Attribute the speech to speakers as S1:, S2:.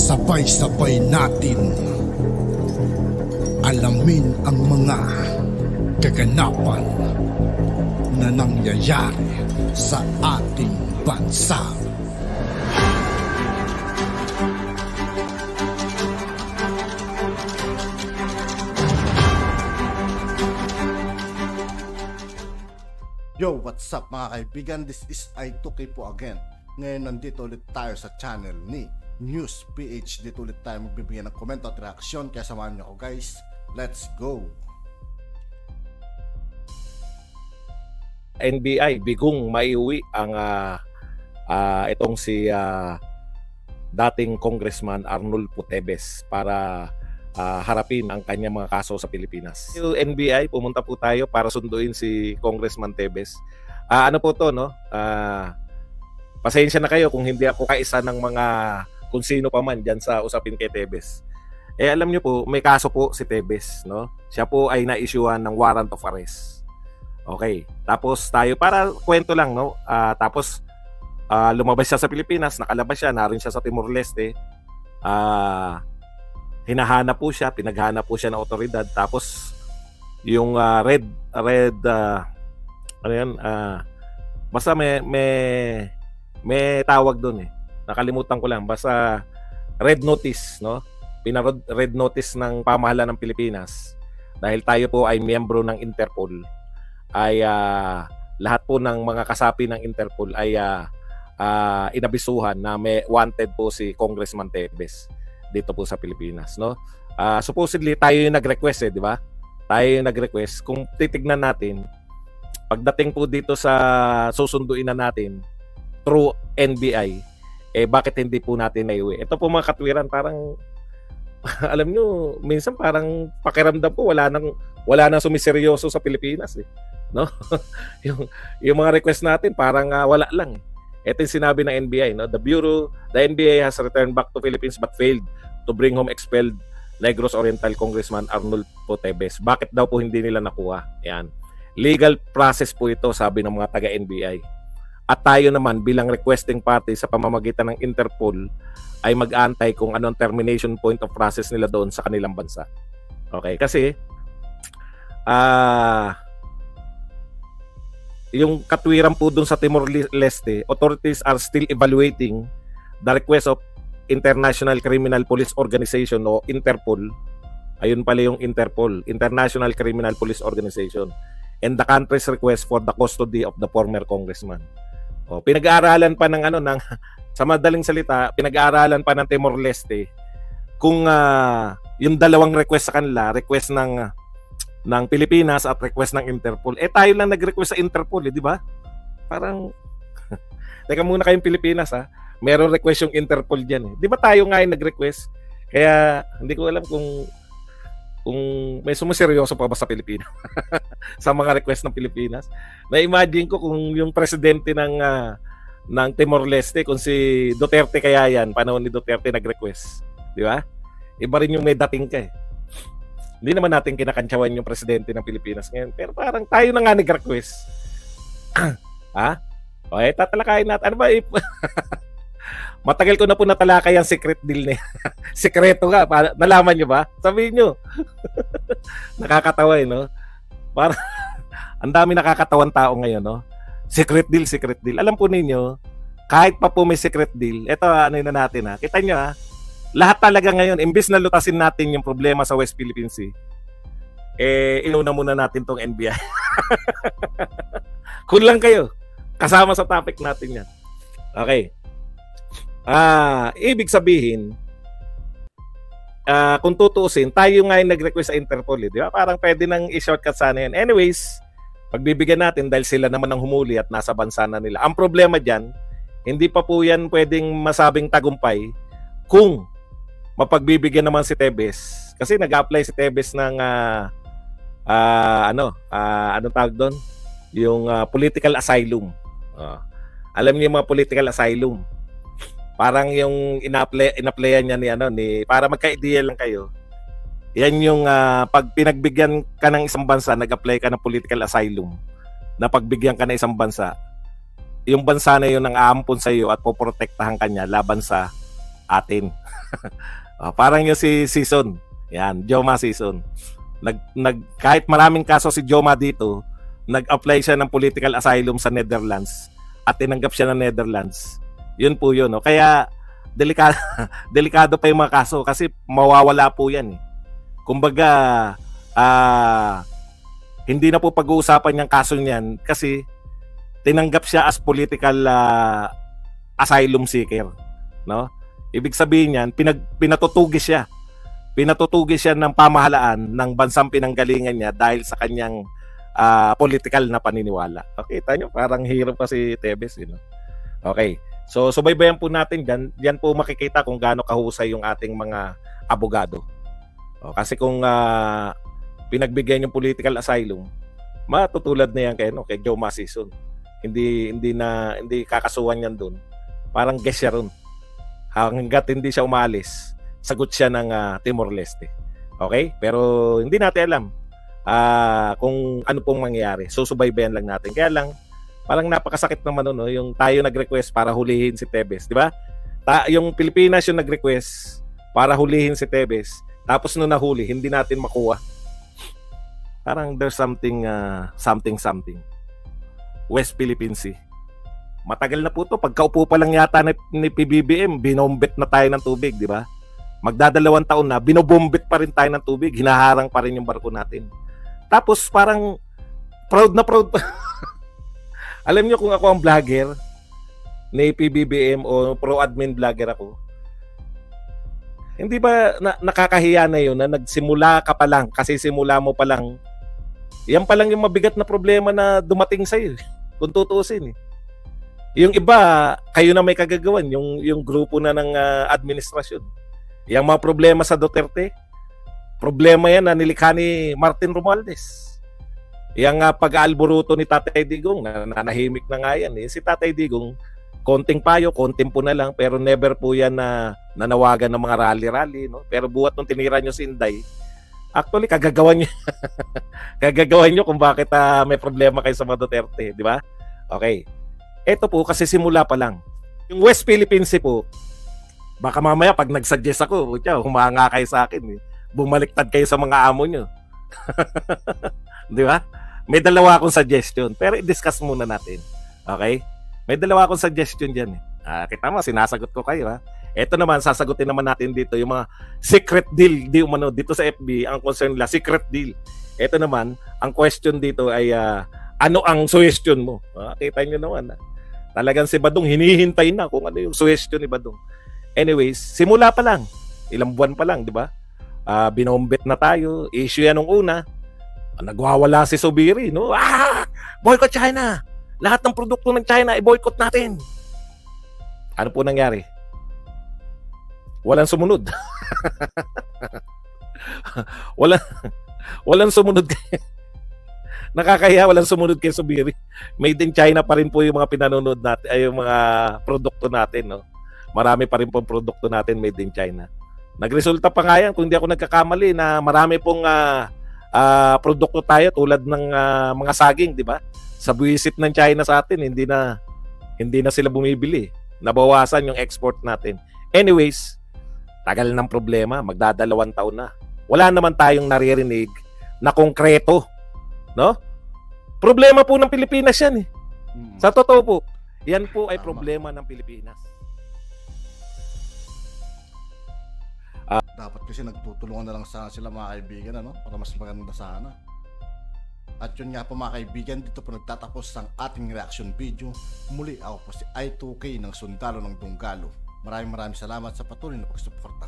S1: Sabay-sabay natin alamin ang mga kaganapan na nangyayari sa ating bansa.
S2: Yo, what's up mga kaibigan? This is I2K po again. Ngayon nandito ulit tayo sa channel ni News PH. Dito ulit tayo magbibigay ng komento at reaksyon. Kaya samahan niyo ako guys. Let's go!
S3: NBI, bigong maiuwi ang itong si dating Congressman Arnulfo Teves para harapin ang kanyang mga kaso sa Pilipinas. Yung NBI, pumunta po tayo para sunduin si Congressman Teves. Ano po to, no? Pasensya na kayo kung hindi ako kaisa ng mga kung sino pa man dyan sa usapin kay Teves. Alam nyo po, may kaso po si Teves, no? Siya po ay na-issuean ng warrant of arrest. Okay. Tapos tayo, para kwento lang, no? Tapos lumabas siya sa Pilipinas, nakalabas siya, naroon siya sa Timor-Leste. Hinahanap po siya, pinaghanap po siya ng otoridad. Tapos yung red ano yan, basta may tawag doon eh. Nakalimutan ko lang, basta red notice, no? Red notice ng pamahalaan ng Pilipinas dahil tayo po ay miyembro ng Interpol. Ay lahat po ng mga kasapi ng Interpol ay inabisuhan na may wanted po si Congressman Teves dito po sa Pilipinas, no? Supposedly tayo yung nag-request di ba? Tayo yung nag-request. Kung titignan natin, pagdating po dito sa susunduin na natin through NBI, bakit hindi po natin naiuwi? Ito po mga katwiran, parang alam nyo, minsan parang pakiramdam ko wala nang sumiseryoso sa Pilipinas eh, no? yung mga request natin parang wala lang. Ito yung sinabi ng NBI, no? The NBI has returned back to Philippines but failed to bring home expelled Negros Oriental Congressman Arnulfo Teves. Bakit daw po hindi nila nakuha? Yan. Legal process po ito, sabi ng mga taga-NBI. At tayo naman bilang requesting party sa pamamagitan ng Interpol ay mag-aantay kung anong termination point of process nila doon sa kanilang bansa. Okay? Kasi yung katwiran po doon sa Timor-Leste, authorities are still evaluating the request of International Criminal Police Organization o Interpol. Ayun pala yung Interpol, International Criminal Police Organization, and the country's request for the custody of the former congressman. Pinag-aaralan pa ng sa madaling salita, pinag-aaralan pa ng Timor-Leste kung yung dalawang request sa kanila, request ng Pilipinas at request ng Interpol. Tayo lang nag-request sa Interpol, di ba? Parang teka muna kayong Pilipinas meron request yung Interpol diyan eh. Di ba tayo nga yung nag-request? Kaya hindi ko alam kung may sumaseryoso pa ba sa Pilipinas sa mga request ng Pilipinas. Na-imagine ko kung yung presidente ng Timor-Leste, kung si Duterte kaya yan, panahon ni Duterte nag-request. Di ba? Iba rin yung may dating ka eh. Hindi naman natin kinakantsawan yung presidente ng Pilipinas ngayon. Pero parang tayo na nga nag-request. Okay, tatalakayin natin. Ano ba? Matagal ko na po natalakay ang secret deal niya. Sekreto nga. Nalaman nyo ba? Sabihin nyo. Nakakatawa no? Parang ang dami nakakatawan tao ngayon, no? Secret deal, secret deal. Alam po ninyo, kahit pa po may secret deal, ito ano na natin Kita nyo lahat talaga ngayon, imbis na lutasin natin yung problema sa West Philippine Sea, inuna muna natin tong NBI. Kung lang kayo, kasama sa topic natin yan. Okay. Ibig sabihin, kung tutuusin, tayo nga yung nag-request sa Interpol, di ba? Parang pwede nang i-shortcut sana yan. Anyways, pagbibigyan natin dahil sila naman ang humuli at nasa bansa na nila. Ang problema dyan, hindi pa po yan pwedeng masabing tagumpay kung mapagbibigyan naman si Teves. Kasi nag-apply si Teves ng anong tawag doon? Yung political asylum. Alam niyo yung mga political asylum. Parang yung ina-applyan niya ni para magka-idea lang kayo. Yan yung pag pinagbigyan ka ng isang bansa, nag-apply ka ng political asylum. Na pagbigyan ka ng isang bansa, yung bansa na yun ang aampon sa iyo at poprotektahan kanya laban sa atin. Parang yung si Season. Yan, Joma Season. Kahit maraming kaso si Joma dito, nag-apply siya ng political asylum sa Netherlands at tinanggap siya ng Netherlands. Yun po yun. No? Kaya delikado, delikado pa yung mga kaso kasi mawawala po yan. Kumbaga, hindi na po pag-uusapan yung kaso niyan kasi tinanggap siya as political asylum seeker. No? Ibig sabihin niyan, pinatutugis siya. Pinatutugis siya ng pamahalaan ng bansang pinanggalingan niya dahil sa kanyang political na paniniwala. Okay, tayo parang hirap pa si Tebes. You know? Okay, so subaybayan po natin diyan po makikita kung gaano kahusay yung ating mga abogado. Kasi kung pinagbigyan yung political asylum, matutulad na yan kay Joma Season. Hindi kakasuhan yan doon. Parang guess siya ron. Hanggat hindi siya umalis, sagot siya ng Timor-Leste. Okay? Pero hindi natin alam kung ano pong mangyayari. So subaybayan lang natin. Kaya lang, parang napakasakit naman no, yung tayo nag-request para hulihin si Tebes, di ba? Yung Pilipinas yung nag-request para hulihin si Tebes. Tapos nung nahuli, hindi natin makuha. Parang there's something. West Philippine Sea. Matagal na po to. Pagkaupo pa lang yata ni PBBM, binombit na tayo ng tubig, di ba? Magdadalawang taon na, binobombit pa rin tayo ng tubig, hinaharang pa rin yung barko natin. Tapos parang proud na proud pa. Alam niyo kung ako ang vlogger ni PBBM o pro-admin vlogger ako, hindi ba nakakahiya na yun na nagsimula ka pa lang, kasi simula mo pa lang, yan pa lang yung mabigat na problema na dumating sa'yo, kung tutuusin. Yung iba, kayo na may kagagawan, yung grupo na ng administrasyon. Yung mga problema sa Duterte, problema yan na nilikha ni Martin Romualdez. Yung pag-aalboruto ni Tatay Digong, nanahimik na nga yan. Si Tatay Digong, konting payo, konting po na lang, pero never po yan na nanawagan ng mga rally-rally. No? Pero buhat nung tinira nyo si Inday, actually, kagagawan nyo. Kagagawan nyo kung bakit may problema kayo sa mga Duterte. Di ba? Okay. Ito po, kasi simula pa lang. Yung West Philippine Sea po, baka mamaya pag nag-suggest ako, humanga kayo sa akin. Bumaliktad kayo sa mga amo nyo. Di ba? May dalawa akong suggestion, pero i-discuss muna natin. Okay? May dalawa akong suggestion dyan. Kita mo, sinasagot ko kayo. Ito naman, sasagutin naman natin dito yung mga secret deal. Dito sa FB, ang concern nila, secret deal. Ito naman, ang question dito ay, ano ang suggestion mo? Kita nyo naman. Talagang si Badong, hinihintay na kung ano yung suggestion ni Badong. Anyways, simula pa lang. Ilang buwan pa lang, di ba? Binombit na tayo. Issue yan nung una. Nagwawala si Subiri, no? Boycott China! Lahat ng produkto ng China, i-boycott natin. Ano po nangyari? Walang sumunod. Walang sumunod. Nakakahiya, walang sumunod kay Subiri. Made in China pa rin po yung mga pinanonood natin, ay yung mga produkto natin, no? Marami pa rin pong produkto natin made in China. Nagresulta pa nga yan, kung hindi ako nagkakamali, na marami pong produkto tayo tulad ng mga saging, di ba? Sa buwisit ng China sa atin, hindi na sila bumibili. Nabawasan yung export natin. Anyways, tagal ng problema, magdadalawang taon na. Wala naman tayong naririnig na konkreto, no? Problema po ng Pilipinas yan. Sa totoo po, yan po ay problema ng Pilipinas.
S2: Dapat kasi nagtutulungan na lang sila mga kaibigan, ano? Para mas maganda sana. At yun nga po mga kaibigan, dito po nagtatapos ang ating reaction video. Muli ako po si I2K ng Sundalo ng Dunggalo. Maraming salamat sa patuloy na pagsuporta.